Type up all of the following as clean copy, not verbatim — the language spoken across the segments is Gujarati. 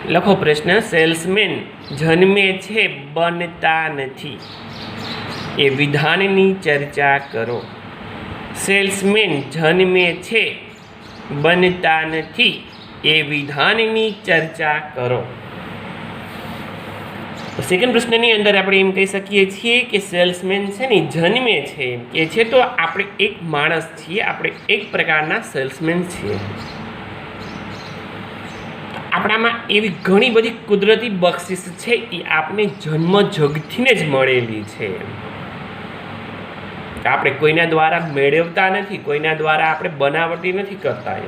લખો પ્રશ્ન, સેલ્સમેન જન્મે છે બનતા નથી એ વિધાનની ચર્ચા કરો. સેલ્સમેન જન્મે છે બનતા નથી એ વિધાનની ચર્ચા કરો. સેકન્ડ પ્રશ્નની અંદર આપણે એમ કહી શકીએ છીએ કે સેલ્સમેન છે ને જન્મે છે એમ કે છે, તો આપણે એક માણસ છીએ, આપણે એક પ્રકારના સેલ્સમેન છીએ. આપણામાં એવી ઘણી બધી કુદરતી બક્ષિસ છે એ આપણે જન્મ જગથીને જ મળેલી છે. આપણે કોઈના દ્વારા મેળવતા નથી, કોઈના દ્વારા આપણે બનાવટી નથી કરતા.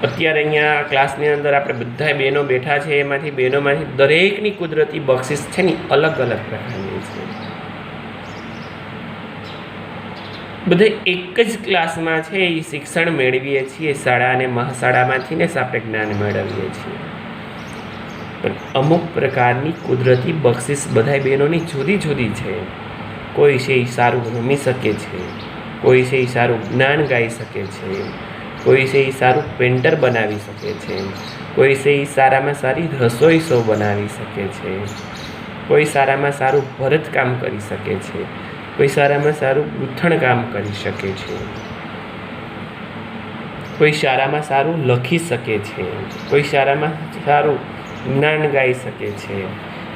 અત્યારે અહીંયા ક્લાસની અંદર આપણે બધા બહેનો બેઠા છે, એમાંથી બહેનોમાંથી દરેકની કુદરતી બક્ષિસ છે ને અલગ અલગ પ્રકારની છે. બધા એક જ ક્લાસમાં છે એ શિક્ષણ મેળવીએ છીએ, શાળા અને મહાશાળામાંથી ને આપણે જ્ઞાન મેળવીએ છીએ. પણ અમુક પ્રકારની કુદરતી બક્ષિસ બધા બહેનોની જુદી જુદી છે. કોઈ છે એ સારું રમી શકે છે, કોઈ છે એ સારું જ્ઞાન ગાઈ શકે છે, કોઈ છે એ સારું પેન્ટર બનાવી શકે છે, કોઈ છે એ સારામાં સારી રસોઈ શો બનાવી શકે છે, કોઈ સારામાં સારું ભરતકામ કરી શકે છે, કોઈ સારામાં સારું ગૂંથણ કામ કરી શકે છે, કોઈ સારામાં સારું લખી શકે છે, કોઈ સારામાં સારું જ્ઞાન ગાઈ શકે છે.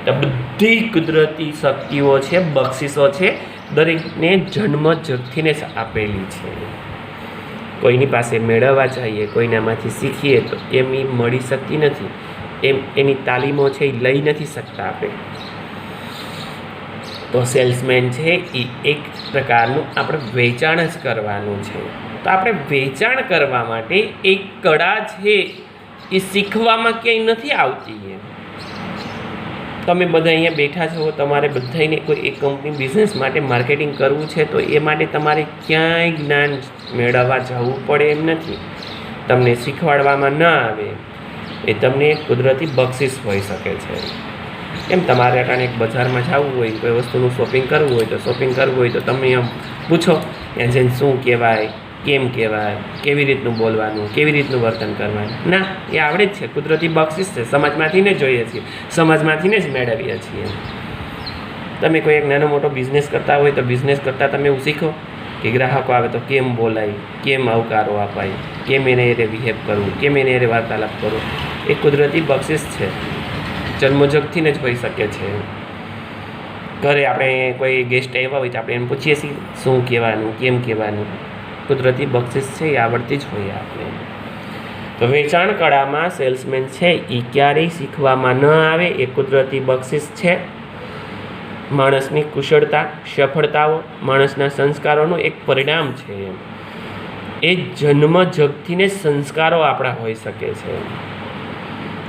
તો બધી કુદરતી શક્તિઓ છે, બક્ષિસો છે, દરેકને જન્મ જગથીને જ આપેલી છે. કોઈની પાસે મેળવવા જઈએ, કોઈનામાંથી શીખીએ તો એમ એ મળી શકતી નથી, એમ એની તાલીમો છે એ લઈ નથી શકતા આપણે. તો સેલ્સમેન છે એ એક પ્રકારનું આપણે વેચાણ જ કરવાનું છે. તો આપણે વેચાણ કરવા માટે એક કળા છે એ શીખવામાં ક્યાંય નથી આવતી. તમે બધા અહીંયા બેઠા છો, તમારે બધાને કોઈ એક કંપની બિઝનેસ માટે માર્કેટિંગ કરવું છે તો એ માટે તમારે ક્યાંય જ્ઞાન મેળવવા જવું પડે એમ નથી. તમને શીખવાડવામાં ન આવે એ તમને કુદરતી બક્ષિસ હોઈ શકે છે. એમ તમારે અટાણે એક બજારમાં જવું હોય, કોઈ વસ્તુનું શોપિંગ કરવું હોય તો તમે એમ પૂછો ત્યાં જઈને શું કહેવાય, કેમ કહેવાય, કેવી રીતનું બોલવાનું, કેવી રીતનું વર્તન કરવાનું. ના, એ આવડે જ છે, કુદરતી બક્ષિસ છે, સમાજમાંથી ને જોઈએ છીએ, સમાજમાંથી ને જ મેળવીએ છીએ. તમે કોઈ એક નાનો મોટો બિઝનેસ કરતા હોય તો બિઝનેસ કરતાં તમે એવું શીખો કે ગ્રાહકો આવે તો કેમ બોલાય, કેમ આવકારો અપાય, કેમ એને એ બિહેવ કરવું, કેમ એને એ વાર્તાલાપ કરવો. એ કુદરતી બક્ષિસ છે, જન્મજગથીને જ હોઈ શકે છે. ઘરે આપણે કોઈ ગેસ્ટ આવ્યા હોય તો આપણે એને પૂછીએ છીએ શું કહેવાનું, કેમ કહેવાનું. કુદરતી બક્ષિસ છે એ આવડતી જ હોય આપણે. તો વેચાણ કળામાં સેલ્સમેન છે એ ક્યારેય શીખવામાં ન આવે, એ કુદરતી બક્ષિસ છે. માણસની કુશળતા, સફળતાઓ, માણસના સંસ્કારોનું એક પરિણામ છે. એ જન્મ જગથીને સંસ્કારો આપણા હોઈ શકે છે.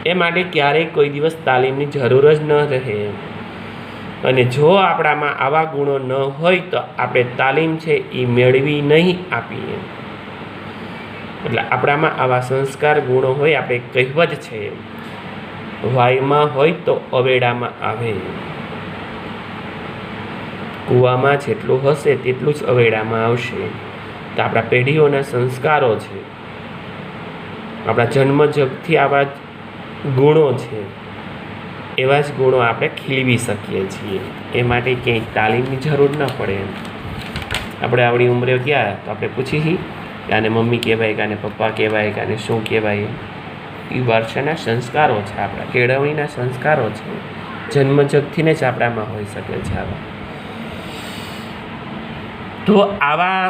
એ માટે ક્યારેય કોઈ દિવસ તાલીમની જરૂર જ ન રહે. અને જો આપણામાં આવા ગુણો ન હોય તો આપણે તાલીમ છે એ મેળવી નહીં આપીએ. એટલે આપણામાં આવા સંસ્કાર ગુણો હોય, આપણે કહેવત છે વાયમાં હોય તો અવેડામાં આવે. કૂવામાં જેટલું હશે તેટલું જ અવેડામાં આવશે. તો આપણા પેઢીઓના સંસ્કારો છે, આપણા જન્મ જગથી આવા ગુણો છે, એવા જ ગુણો આપણે ખીલવી શકીએ છીએ. એ માટે ક્યાંય તાલીમની જરૂર ન પડે. આપણે આવડી ઉંમરે ગયા તો આપણે પૂછી કે આને મમ્મી કહેવાય, કે આને પપ્પા કહેવાય, કે આને શું કહેવાય. એ વર્ષના સંસ્કારો છે, આપણા કેળવણીના સંસ્કારો છે, જન્મજગથીને જ આપણામાં હોઈ શકે છે આવા. તો આવા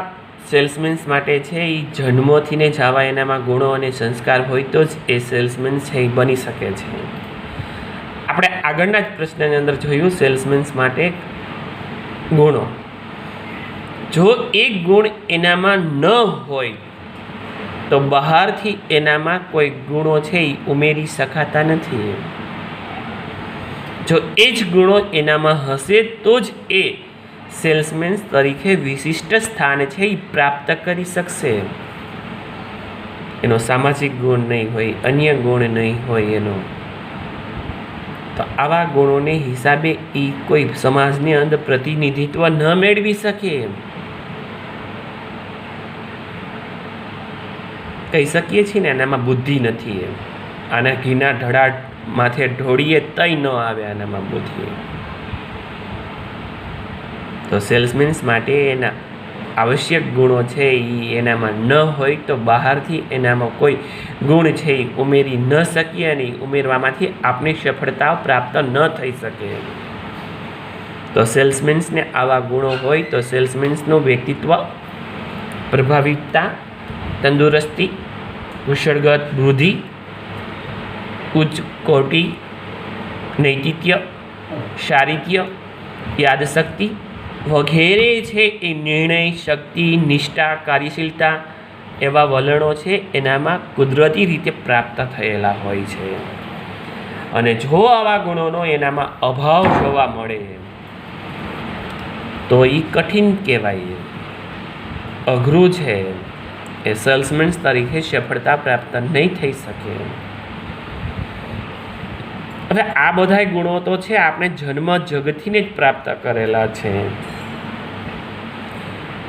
સેલ્સમેન્સ માટે છે એ જન્મોથીને જ આવા એનામાં ગુણો અને સંસ્કાર હોય તો જ એ સેલ્સમેન છે એ બની શકે છે. આપણે આગળના જ પ્રશ્નની અંદર જોયું સેલ્સમેન્સ માટે ગુણો. જો એક ગુણ એનામાં ન હોય તો બહારથી એનામાં કોઈ ગુણો છે એ ઉમેરી શકાતા નથી. જો એ જ ગુણો એનામાં હશે તો જ એ સેલ્સમેન તરીકે વિશિષ્ટ સ્થાન છે એ પ્રાપ્ત કરી શકશે. એનો સામાજિક ગુણ નહીં હોય, અન્ય ગુણ નહીં હોય એનો, તો આવા ગુણોને હિસાબે એ કોઈ સમાજની અંદર પ્રતિનિધિત્વ ન મેળવી શકે. કહી શકીએ છીએ ને એનામાં બુદ્ધિ નથી એમ. આને ઘીના ઢળા માથે ઢોળીએ તઈ ન આવે આનામાં બુદ્ધિ. તો સેલ્સમેન્સ માટે એના આવશ્યક ગુણો છે એ એનામાં ન હોય તો બહારથી એનામાં કોઈ ગુણ છે એ ઉમેરી ન શકીએ અને ઉમેરવામાંથી આપની સફળતા પ્રાપ્ત ન થઈ શકે. તો સેલ્સમેન્સને આવા ગુણો હોય તો સેલ્સમેન્સનું વ્યક્તિત્વ પ્રભાવિતતા, તંદુરસ્તી, કુશળગત બુદ્ધિ, ઉચ્ચ કોટી, નૈતિત્ય, ચારિત્ર્ય, યાદશક્તિ વગેરે છે એ નિર્ણય શક્તિ, નિષ્ઠા, કાર્યશીલતા એવા વલણો છે એનામાં કુદરતી રીતે પ્રાપ્ત થયેલા હોય છે. અને જો આવા ગુણોનો એનામાં અભાવ જોવા મળે તો એ કઠિન કહેવાય, અઘરું છે. એ સેલ્સમેન તરીકે સફળતા પ્રાપ્ત નહીં થઈ શકે. હવે આ બધા ગુણો તો છે આપણે જન્મ જગતથી જ પ્રાપ્ત કરેલા છે,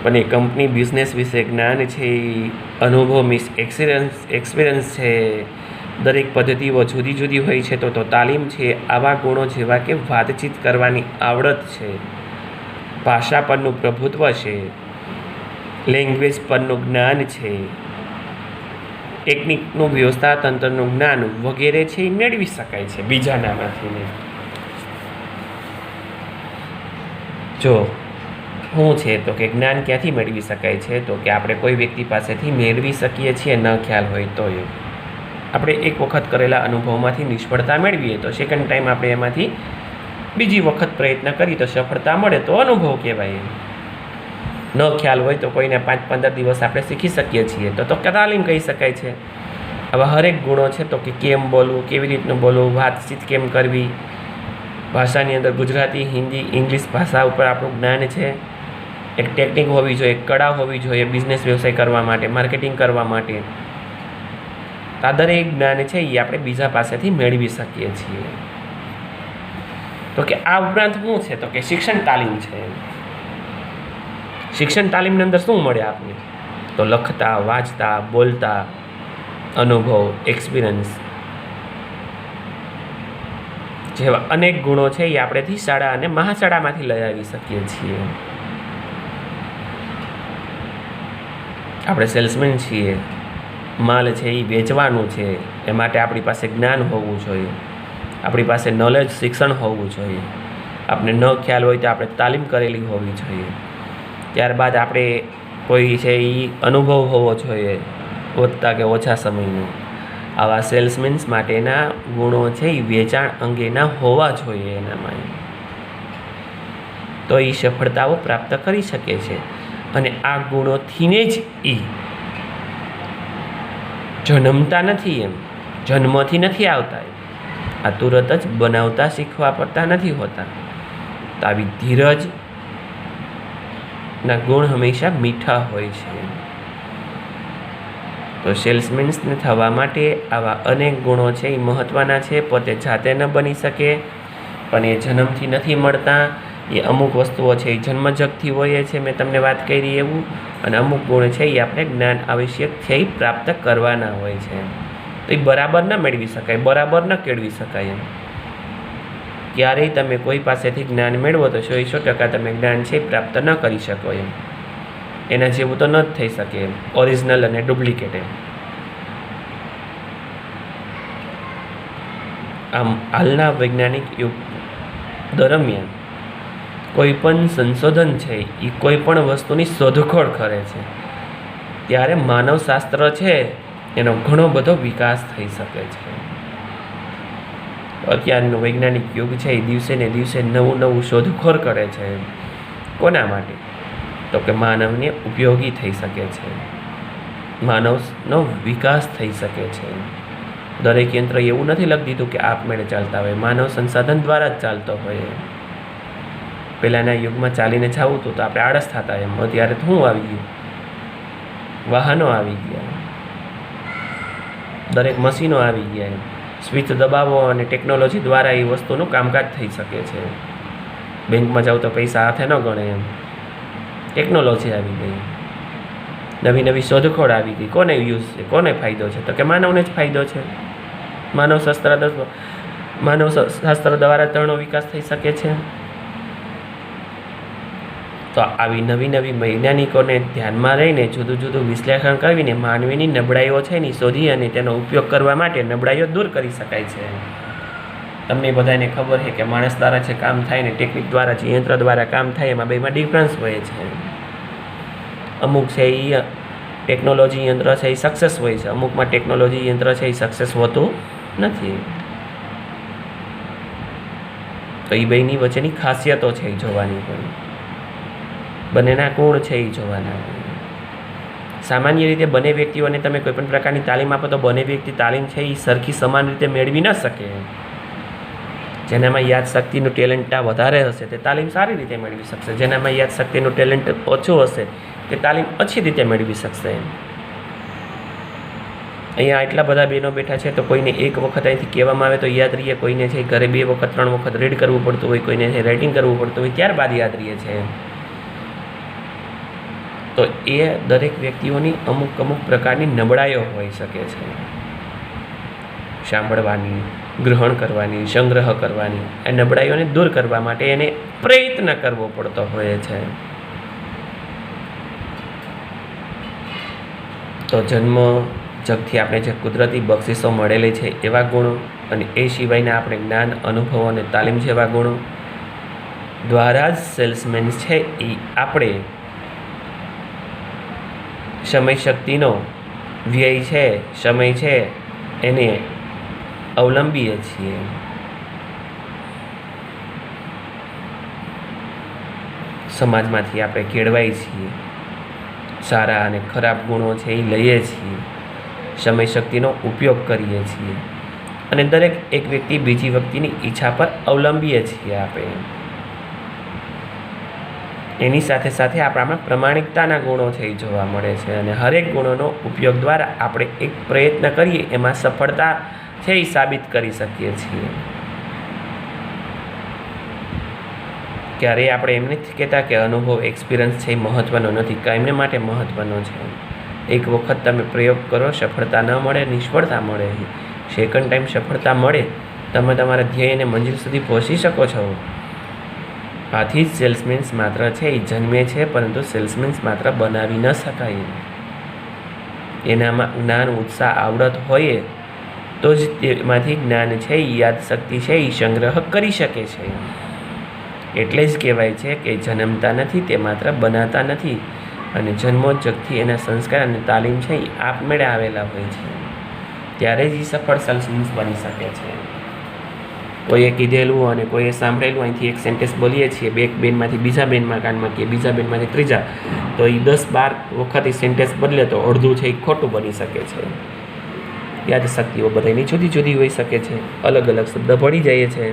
પણ એ કંપની બિઝનેસ વિશે જ્ઞાન છે, અનુભવ એક્સપિરિયન્સ છે, દરેક પદ્ધતિઓ જુદી જુદી હોય છે. તો તાલીમ છે, આવા ગુણો જેવા કે વાતચીત કરવાની આવડત છે, ભાષા પરનું પ્રભુત્વ છે, લેંગ્વેજ પરનું જ્ઞાન છે, ટેકનિકનું વ્યવસ્થા તંત્રનું જ્ઞાન વગેરે છે એ મેળવી શકાય છે બીજાનામાંથી. જો શું છે તો કે જ્ઞાન ક્યાંથી મેળવી શકાય છે તો કે આપણે કોઈ વ્યક્તિ પાસેથી મેળવી શકીએ છીએ ન ખ્યાલ હોય તો. આપણે એક વખત કરેલા અનુભવમાંથી નિષ્ફળતા મેળવીએ તો સેકન્ડ ટાઈમ આપણે એમાંથી બીજી વખત પ્રયત્ન કરી તો સફળતા મળે તો અનુભવ કહેવાય. ન ખ્યાલ હોય તો કોઈને 5-15 દિવસ આપણે શીખી શકીએ છીએ તો તાલીમ કહી શકાય છે. આવા હરેક ગુણો છે તો કે કેમ બોલવું, કેવી રીતનું બોલવું, વાતચીત કેમ કરવી, ભાષાની અંદર ગુજરાતી, હિન્દી, ઇંગ્લિશ ભાષા ઉપર આપણું જ્ઞાન છે, એક ટેકનિક હોવી જોઈએ, કળા હોવી જોઈએ બિઝનેસ વ્યવસાય કરવા માટે, માર્કેટિંગ કરવા માટે. આ દરેક જ્ઞાન છે એ આપણે બીજા પાસેથી મેળવી શકીએ છીએ. તો કે આ ઉપરાંત શું છે તો કે શિક્ષણ તાલીમ છે. શિક્ષણ તાલીમની અંદર શું મળે આપને તો લખતા, વાંચતા, બોલતા અનુભવ, એક્સપિરિયન્સ જેવા અનેક ગુણો છે એ આપણેથી શાળા અને મહાશાળામાંથી લઈ આવી શકીએ છીએ. આપણે સેલ્સમેન છીએ, માલ છે એ વેચવાનું છે, એ માટે આપણી પાસે જ્ઞાન હોવું જોઈએ, આપણી પાસે નોલેજ, શિક્ષણ હોવું જોઈએ. આપણે ન ખ્યાલ હોય તો આપણે તાલીમ કરેલી હોવી જોઈએ. ત્યારબાદ આપણે કોઈ છે એ અનુભવ હોવો જોઈએ વધતા કે ઓછા સમયનો. આવા સેલ્સમેન્સ માટેના ગુણો છે એ વેચાણ અંગેના હોવા જોઈએ એનામાં, તો એ સફળતાઓ પ્રાપ્ત કરી શકે છે. અને આ ગુણોથીને જ એ જન્મતા નથી, એમ જન્મથી નથી આવતા, આ તુરત જ બનાવતા શીખવા પડતા નથી હોતા. તો આવી ધીરજ ના ગુણ હંમેશા મીઠા હોય છે. તો સેલ્સમેન્સને થવા માટે આવા અનેક ગુણો છે એ મહત્ત્વના છે. પોતે જાતે ન બની શકે પણ એ જન્મથી નથી મળતા. એ અમુક વસ્તુઓ છે એ જન્મજગતથી હોય છે, મેં તમને વાત કરી એવું. અને અમુક ગુણ છે એ આપણે જ્ઞાન આવશ્યક છે એ પ્રાપ્ત કરવાના હોય છે. તો એ બરાબર ન મેળવી શકાય, બરાબર ન કેળવી શકાય. એમ ક્યારેય તમે કોઈ પાસેથી જ્ઞાન મેળવો તો 100% તમે જ્ઞાન છે પ્રાપ્ત ન કરી શકો. એમ એના જેવું તો ન જ થઈ શકે એમ, ઓરિજિનલ અને ડુપ્લિકેટ. એમ આમ હાલના વૈજ્ઞાનિક યુગ દરમિયાન કોઈ પણ સંશોધન છે એ કોઈ પણ વસ્તુની શોધખોળ કરે છે ત્યારે માનવશાસ્ત્ર છે એનો ઘણો બધો વિકાસ થઈ શકે છે. અત્યારનો વૈજ્ઞાનિક યુગ છે એ દિવસે ને દિવસે નવું નવું શોધખોળ કરે છે. કોના માટે તો કે માનવને ઉપયોગી થઈ શકે છે, માનવનો વિકાસ થઈ શકે છે. દરેક યંત્ર એવું નથી લખી દીધું કે આપમેળે ચાલતા હોય, માનવ સંસાધન દ્વારા જ ચાલતો હોય. પહેલાંના યુગમાં ચાલીને જવું હતું તો આપણે આળસ થતા, એમ અત્યારે તો શું આવી ગયું, વાહનો આવી ગયા, દરેક મશીનો આવી ગયા. એમ સ્વિચ દબાવો અને ટેકનોલોજી દ્વારા એ વસ્તુનું કામકાજ થઈ શકે છે. બેંકમાં જાવ તો પૈસા હાથે ન ગણે, એમ ટેકનોલોજી આવી ગઈ. નવી નવી શોધખોળ આવી ગઈ. કોને યુઝ છે, કોને ફાયદો છે? તો કે માનવને જ ફાયદો છે. માનવ શાસ્ત્ર દ્વારા તેનો વિકાસ થઈ શકે છે. તો આવી નવી નવી વૈજ્ઞાનિકોને ધ્યાનમાં રહીને જુદું જુદું વિશ્લેષણ કરીને માનવીની નબળાઈઓ છે એની શોધી અને તેનો ઉપયોગ કરવા માટે નબળાઈઓ દૂર કરી શકાય છે. તમને બધાને ખબર છે કે માણસ દ્વારા છે કામ થાય ને ટેકનિક દ્વારા છે, યંત્ર દ્વારા કામ થાય, એમાં બેમાં ડિફરન્સ હોય છે. અમુક છે એ ટેકનોલોજી યંત્ર છે એ સક્સેસ હોય છે, અમુકમાં ટેકનોલોજી યંત્ર છે એ સક્સેસ હોતું નથી. તો એ બેની વચ્ચેની ખાસિયતો છે એ જોવાની હોય, બંનેના ગુણ છે એ જોવાના હોય. સામાન્ય રીતે બંને વ્યક્તિઓને તમે કોઈપણ પ્રકારની તાલીમ આપો તો બંને વ્યક્તિ તાલીમ છે એ સરખી સમાન રીતે મેળવી ન શકે. જેનામાં યાદશક્તિનું ટેલેન્ટ વધારે હશે તે તાલીમ સારી રીતે મેળવી શકશે, જેનામાં યાદશક્તિનું ટેલેન્ટ ઓછું હશે તે તાલીમ ઓછી રીતે મેળવી શકશે. અહીંયા એટલા બધા બહેનો બેઠા છે તો કોઈને એક વખત અહીંથી કહેવામાં આવે તો યાદ રહીએ, કોઈને છે ઘરે 2 વખત 3 વખત રીડ કરવું પડતું હોય, કોઈને છે રાઇટિંગ કરવું પડતું હોય, ત્યારબાદ યાદ રહીએ છે. તો એ દરેક વ્યક્તિઓની અમુક પ્રકારની નબળાઈઓ હોઈ શકે છે. સાંભળવાની, ગ્રહણ કરવાની, સંગ્રહ કરવાની, એ નબળાઈઓને દૂર કરવા માટે એને પ્રયત્ન કરવો પડતો હોય છે. તો જન્મ જગથી આપણે જે કુદરતી બક્ષિસો મળેલી છે એવા ગુણો અને એ સિવાયના આપણે જ્ઞાન, અનુભવો અને તાલીમ જેવા ગુણો દ્વારા જ સેલ્સમેન છે એ આપણે સમય શક્તિનો વ્યય છે, સમય છે એને અવલંબીએ છીએ. સમાજમાંથી આપણે કેળવાય છીએ, સારા અને ખરાબ ગુણો છે એ લઈએ છીએ, સમય શક્તિનો ઉપયોગ કરીએ છીએ અને દરેક એક વ્યક્તિ બીજી વ્યક્તિની ઈચ્છા પર અવલંબીએ છીએ આપણે. એની સાથે સાથે આપણામાં પ્રમાણિકતાના ગુણો છે એ જોવા મળે છે અને હરેક ગુણોનો ઉપયોગ દ્વારા આપણે એક પ્રયત્ન કરીએ એમાં સફળતા છે એ સાબિત કરી શકીએ છીએ. ક્યારેય આપણે એમ નથી કહેતા કે અનુભવ, એક્સપિરિયન્સ છે એ મહત્ત્વનો નથી, કાયમને માટે મહત્ત્વનો છે. એક વખત તમે પ્રયોગ કરો, સફળતા ન મળે, નિષ્ફળતા મળે, સેકન્ડ ટાઈમ સફળતા મળે, તમે તમારા ધ્યેયને મંજિલ સુધી પહોંચી શકો છો. આથી જ સેલ્સમેન્સ માત્ર છે એ જન્મે છે, પરંતુ સેલ્સમેન્સ માત્ર બનાવી ન શકાય. એનામાં જ્ઞાન, ઉત્સાહ, આવડત હોય તો જ તેમાંથી જ્ઞાન છે એ યાદશક્તિ છે એ સંગ્રહ કરી શકે છે. એટલે જ કહેવાય છે કે જન્મતા નથી, તે માત્ર બનાતા નથી. અને જન્મોજગથી એના સંસ્કાર અને તાલીમ છે એ આપમેળે આવેલા હોય છે. ત્યારે જ એ સફળ સેલ્સમેન્સ બની શકે છે. કોઈએ કીધેલું અને કોઈએ સાંભળેલું અહીંથી એક સેન્ટેન્સ બોલીએ છીએ, એક બેનમાંથી બીજા બેનમાં કાનમાં કે બીજા બેનમાંથી ત્રીજા, તો એ 10-12 વખત એ સેન્ટેન્સ બદલે તો અડધું છે એ ખોટું બની શકે છે. યાદશક્તિઓ બધાની જુદી જુદી હોઈ શકે છે, અલગ અલગ શબ્દ ભળી જાય છે.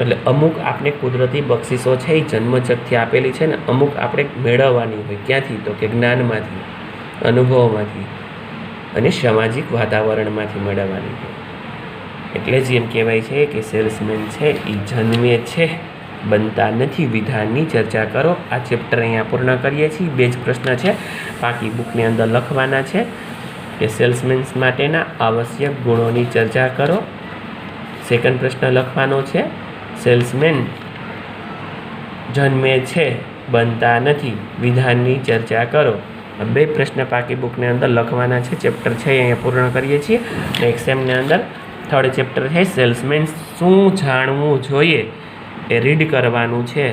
એટલે અમુક આપણે કુદરતી બક્ષિસો છે એ જન્મજગથી આપેલી છે ને અમુક આપણે મેળવવાની હોય. ક્યાંથી? તો કે જ્ઞાનમાંથી, અનુભવોમાંથી અને સામાજિક વાતાવરણમાંથી મેળવવાની હોય. એટલે જ એમ કહેવાય છે કે સેલ્સમેન છે એ જન્મે છે, બનતા નથી. વિધાનની ચર્ચા કરો. આ ચેપ્ટર અહીંયા પૂર્ણ કરીએ છીએ. 2 જ પ્રશ્ન છે, બાકી બુકની અંદર લખવાના છે કે સેલ્સમેન્સ માટેના આવશ્યક ગુણોની ચર્ચા કરો. સેકન્ડ પ્રશ્ન લખવાનો છે, સેલ્સમેન જન્મે છે, બનતા નથી. વિધાનની ચર્ચા કરો. 2 પ્રશ્ન પાકી બુકની અંદર લખવાના છે. ચેપ્ટર છે અહીંયા પૂર્ણ કરીએ છીએ. એક્ઝામની અંદર 3rd ચેપ્ટર છે સેલ્સમેન શું જાણવું જોઈએ એ રીડ કરવાનું છે.